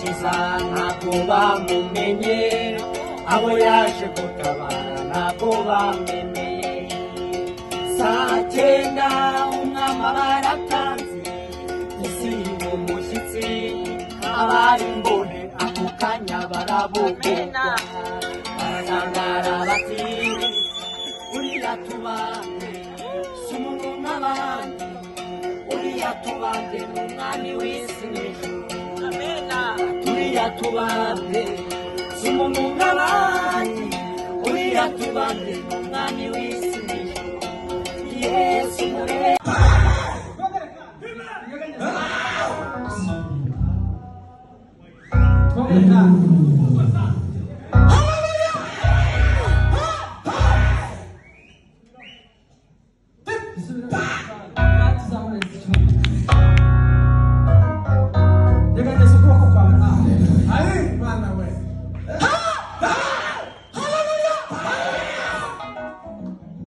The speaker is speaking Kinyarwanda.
agakiza ntabwo bamumenye, abo yaje gutabara ntabwo bamenye. Saa cyenda umwami baratanze, isibo umushyitsi, abari mbone ako kanya barabugurwa, barasangara bati uriya tubande si umuntu nk'abandi, uriya tubande ni umwami w'isi n'ijuru, uriya tubande si umuntu nk'abandi, uriya tubande ni umwami w'isi n'ijuru, Yesu murebe.